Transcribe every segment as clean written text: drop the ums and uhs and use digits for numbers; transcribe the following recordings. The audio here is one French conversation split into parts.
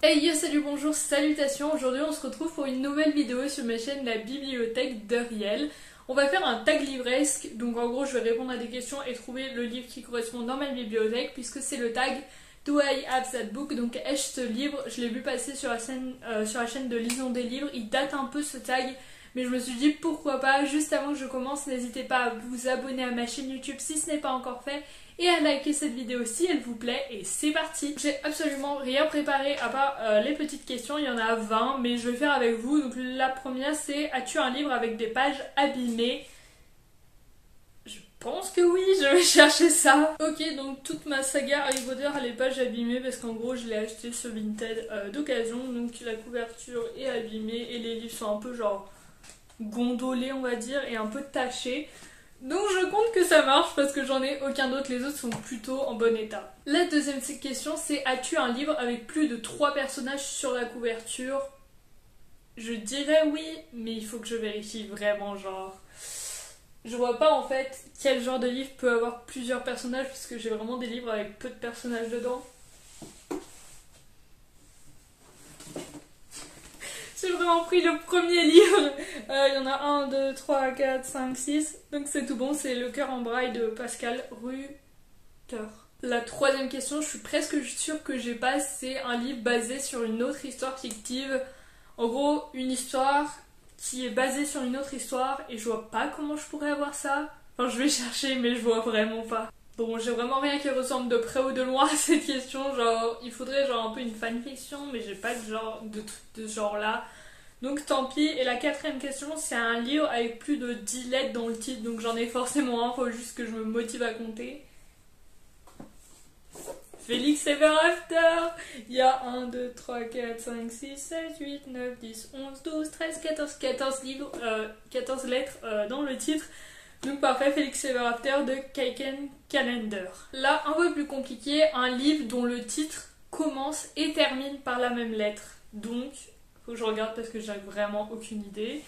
Hey yo, salut, bonjour, salutations. Aujourd'hui on se retrouve pour une nouvelle vidéo sur ma chaîne La Bibliothèque d'Uriel. On va faire un tag livresque, donc en gros je vais répondre à des questions et trouver le livre qui correspond dans ma bibliothèque, puisque c'est le tag Do I have that book, donc ai-je ce livre. Je l'ai vu passer sur la chaîne de Lisons des livres, il date un peu ce tag, mais je me suis dit pourquoi pas. Juste avant que je commence, n'hésitez pas à vous abonner à ma chaîne YouTube si ce n'est pas encore fait, et à liker cette vidéo si elle vous plaît, et c'est parti. J'ai absolument rien préparé à part les petites questions, il y en a 20, mais je vais faire avec vous. Donc la première c'est: as-tu un livre avec des pages abîmées? Je pense que oui, je vais chercher ça. Ok, donc toute ma saga Harry Potter a les pages abîmées parce qu'en gros je l'ai acheté sur Vinted d'occasion, donc la couverture est abîmée et les livres sont un peu genre gondolés on va dire et un peu tachés. Donc je compte que ça marche parce que j'en ai aucun d'autre, les autres sont plutôt en bon état. La deuxième question c'est: as-tu un livre avec plus de 3 personnages sur la couverture? Je dirais oui, mais il faut que je vérifie vraiment, genre... Je vois pas en fait quel genre de livre peut avoir plusieurs personnages, puisque j'ai vraiment des livres avec peu de personnages dedans. J'ai vraiment pris le premier livre. Il y en a 1, 2, 3, 4, 5, 6. Donc c'est tout bon, c'est Le cœur en braille de Pascal Rutter. La troisième question, je suis presque sûre que j'ai pas, c'est un livre basé sur une autre histoire fictive. En gros, une histoire qui est basée sur une autre histoire, et je vois pas comment je pourrais avoir ça. Enfin, je vais chercher, mais je vois vraiment pas. Bon, j'ai vraiment rien qui ressemble de près ou de loin à cette question. Genre, il faudrait genre un peu une fanfiction, mais j'ai pas de truc de ce genre là. Donc tant pis. Et la quatrième question, c'est un livre avec plus de 10 lettres dans le titre, donc j'en ai forcément un, faut juste que je me motive à compter. Félix Ever After. Il y a 1, 2, 3, 4, 5, 6, 7, 8, 9, 10, 11, 12, 13, 14 livres, 14 lettres dans le titre. Donc parfait, Félix Ever After de Kaiken Calendar. Là, un peu plus compliqué, un livre dont le titre commence et termine par la même lettre. Donc, faut que je regarde parce que j'ai vraiment aucune idée.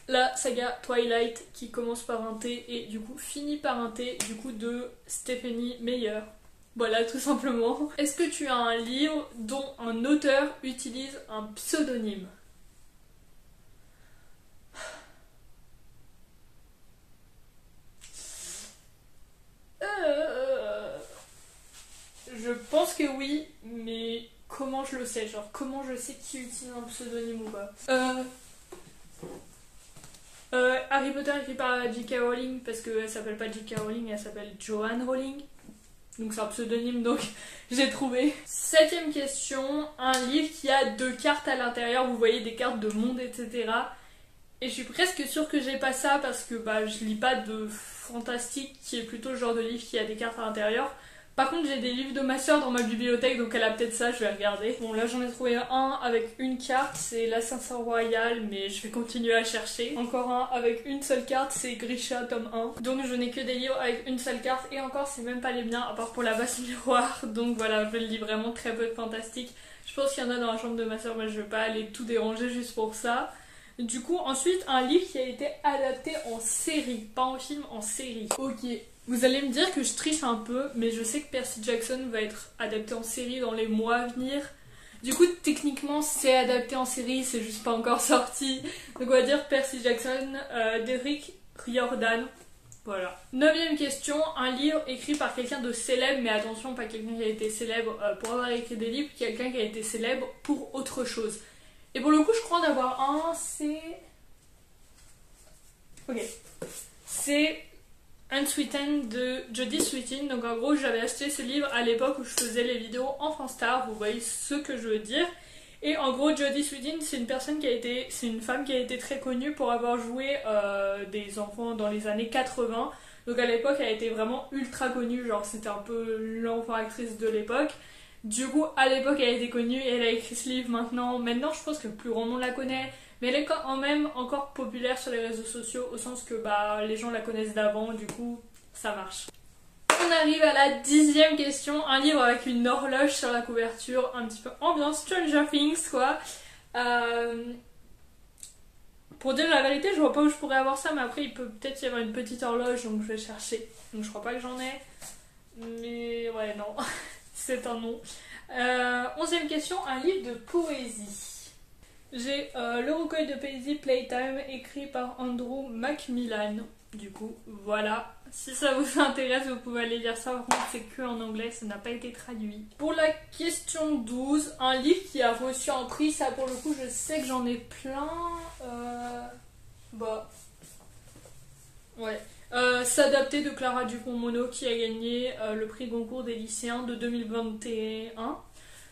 La saga Twilight qui commence par un T et du coup finit par un T, du coup de Stephenie Meyer. Voilà, tout simplement. Est-ce que tu as un livre dont un auteur utilise un pseudonyme? Je pense que oui, mais comment je le sais? Genre, comment je sais qui utilise un pseudonyme ou pas? Harry Potter écrit par J.K. Rowling, parce qu'elle s'appelle pas J.K. Rowling, elle s'appelle Joanne Rowling. Donc c'est un pseudonyme, donc j'ai trouvé. Septième question, un livre qui a 2 cartes à l'intérieur, vous voyez des cartes de monde, etc. Et je suis presque sûre que j'ai pas ça parce que je lis pas de fantastique, qui est plutôt le genre de livre qui a des cartes à l'intérieur. Par contre j'ai des livres de ma soeur dans ma bibliothèque, donc elle a peut-être ça, je vais regarder. Bon là j'en ai trouvé un avec une carte, c'est l'Assassin Royal, mais je vais continuer à chercher. Encore un avec une seule carte, c'est Grisha tome 1. Donc je n'ai que des livres avec une seule carte, et encore c'est même pas les miens, à part pour la base miroir. Donc voilà, je lis vraiment très peu de fantastique. Je pense qu'il y en a dans la chambre de ma soeur, mais je vais pas aller tout déranger juste pour ça. Du coup, ensuite, un livre qui a été adapté en série, pas en film, en série. Ok, vous allez me dire que je triche un peu, mais je sais que Percy Jackson va être adapté en série dans les mois à venir. Du coup, techniquement, c'est adapté en série, c'est juste pas encore sorti. Donc on va dire Percy Jackson d'Eric Riordan. Voilà. 9ème question, un livre écrit par quelqu'un de célèbre, mais attention, pas quelqu'un qui a été célèbre pour avoir écrit des livres, quelqu'un qui a été célèbre pour autre chose. Et pour le coup, je crois en avoir un, c'est... Ok. C'est Unsweetened de Jodie Sweetin. Donc en gros, j'avais acheté ce livre à l'époque où je faisais les vidéos Enfant Star, vous voyez ce que je veux dire. Et en gros, Jodie Sweetin, c'est une femme qui a été très connue pour avoir joué des enfants dans les années 80. Donc à l'époque, elle a été vraiment ultra connue, genre c'était un peu l'enfant actrice de l'époque. Du coup, à l'époque, elle a été connue et elle a écrit ce livre maintenant. Maintenant, je pense que plus grand monde la connaît, mais elle est quand même encore populaire sur les réseaux sociaux, au sens que les gens la connaissent d'avant, du coup, ça marche. On arrive à la 10e question, un livre avec une horloge sur la couverture, un petit peu ambiance Stranger Things quoi. Pour dire la vérité, je vois pas où je pourrais avoir ça, mais après il peut peut-être y avoir une petite horloge, donc je vais chercher. Donc je crois pas que j'en ai. Mais ouais, non, c'est un non. 11e question, un livre de poésie. J'ai le recueil de poésie Playtime écrit par Andrew Macmillan. Du coup, voilà. Si ça vous intéresse, vous pouvez aller lire ça. Par contre, c'est que en anglais, ça n'a pas été traduit. Pour la question 12, un livre qui a reçu un prix, ça pour le coup, je sais que j'en ai plein. Bah. Ouais. S'adapter de Clara Dupont-Mono qui a gagné le prix Goncourt des lycéens de 2021.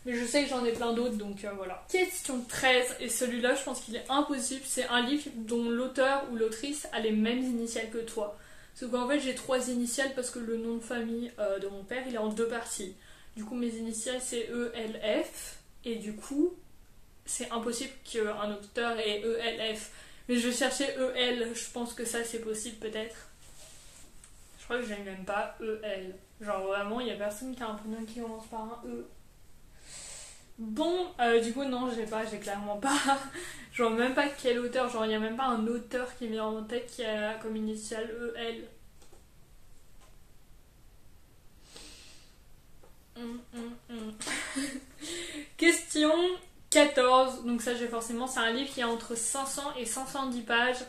Mais je sais que j'en ai plein d'autres, donc voilà. Question 13, et celui-là je pense qu'il est impossible, c'est un livre dont l'auteur ou l'autrice a les mêmes initiales que toi. Parce qu'en fait j'ai 3 initiales parce que le nom de famille de mon père il est en 2 parties. Du coup mes initiales c'est ELF, et du coup c'est impossible qu'un auteur ait ELF. Mais je cherchais EL, je pense que ça c'est possible peut-être. Je crois que j'ai même pas EL. Genre vraiment il y a personne qui a un prénom qui commence par un E. Bon, du coup non, j'ai clairement pas. Je vois même pas quel auteur, genre il y a même pas un auteur qui me vient en tête qui a comme initiale EL. Question 14, donc ça j'ai forcément, c'est un livre qui a entre 500 et 510 pages.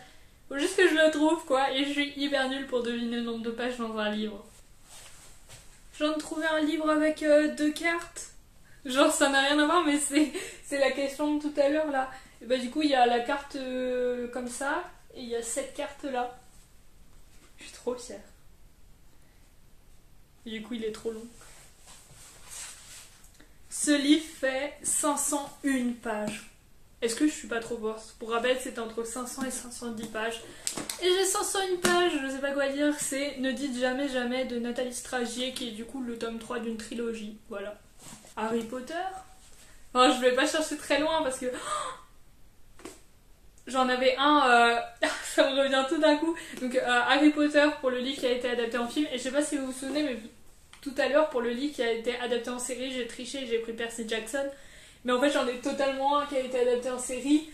Faut juste que je le trouve quoi, et je suis hyper nulle pour deviner le nombre de pages dans un livre. Je viens de trouver un livre avec 2 cartes. Genre ça n'a rien à voir, mais c'est la question de tout à l'heure là. Et bah du coup il y a la carte comme ça, et il y a cette carte là. Je suis trop fière. Et du coup il est trop long. Ce livre fait 501 pages. Est-ce que je suis pas trop forte? Pour rappel c'est entre 500 et 510 pages. Et j'ai 501 pages, je sais pas quoi dire, c'est Ne dites jamais jamais de Nathalie Stragier qui est du coup le tome 3 d'une trilogie. Voilà. Harry Potter. Enfin, je vais pas chercher très loin parce que j'en avais un, ça me revient tout d'un coup. Donc Harry Potter pour le livre qui a été adapté en film. Et je sais pas si vous vous souvenez, mais tout à l'heure pour le livre qui a été adapté en série, j'ai triché, j'ai pris Percy Jackson. Mais en fait j'en ai totalement un qui a été adapté en série.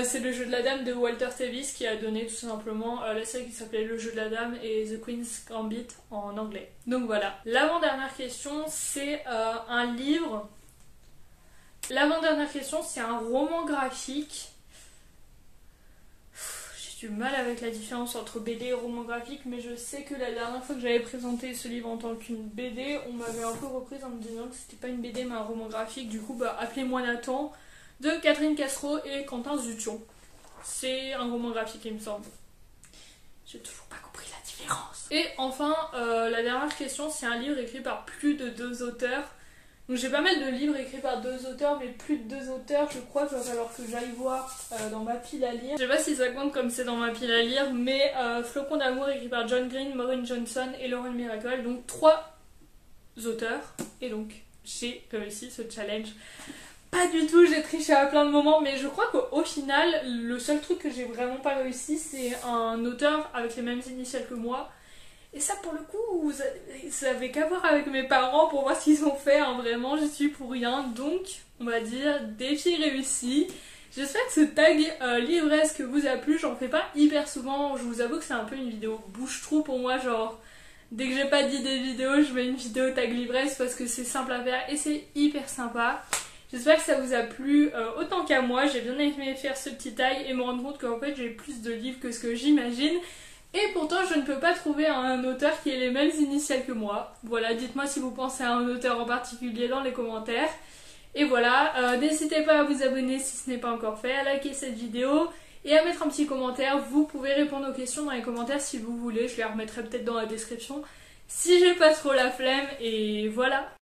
C'est Le Jeu de la Dame de Walter Tevis qui a donné tout simplement la série qui s'appelait Le Jeu de la Dame et The Queen's Gambit en anglais. Donc voilà. L'avant-dernière question, c'est un livre. L'avant-dernière question, c'est un roman graphique. J'ai du mal avec la différence entre BD et roman graphique, mais je sais que la dernière fois que j'avais présenté ce livre en tant qu'une BD, on m'avait un peu reprise en me disant que c'était pas une BD mais un roman graphique. Du coup, bah appelez-moi Nathan, de Catherine Castro et Quentin Zution. C'est un roman graphique, il me semble. J'ai toujours pas compris la différence. Et enfin, la dernière question, c'est un livre écrit par plus de 2 auteurs. Donc j'ai pas mal de livres écrits par 2 auteurs, mais plus de 2 auteurs, je crois qu'il va falloir que j'aille voir dans ma pile à lire. Je sais pas si ça compte comme c'est dans ma pile à lire, mais Flocon d'amour écrit par John Green, Maureen Johnson et Lauren Miracle. Donc 3 auteurs. Et donc j'ai réussi ce challenge. Pas du tout, j'ai triché à plein de moments, mais je crois qu'au final, le seul truc que j'ai vraiment pas réussi, c'est un auteur avec les mêmes initiales que moi. Et ça, pour le coup, ça avait qu'à voir avec mes parents pour voir ce qu'ils ont fait. Hein. Vraiment, j'y suis pour rien. Donc, on va dire, défi réussi. J'espère que ce tag livresque vous a plu. J'en fais pas hyper souvent. Je vous avoue que c'est un peu une vidéo bouche-trou pour moi. Genre, dès que j'ai pas d'idée vidéo, je mets une vidéo tag livresque parce que c'est simple à faire et c'est hyper sympa. J'espère que ça vous a plu autant qu'à moi. J'ai bien aimé faire ce petit tag et me rendre compte qu'en fait, j'ai plus de livres que ce que j'imagine. Et pourtant, je ne peux pas trouver un auteur qui ait les mêmes initiales que moi. Voilà, dites-moi si vous pensez à un auteur en particulier dans les commentaires. Et voilà, n'hésitez pas à vous abonner si ce n'est pas encore fait, à liker cette vidéo et à mettre un petit commentaire. Vous pouvez répondre aux questions dans les commentaires si vous voulez. Je les remettrai peut-être dans la description si j'ai pas trop la flemme. Et voilà.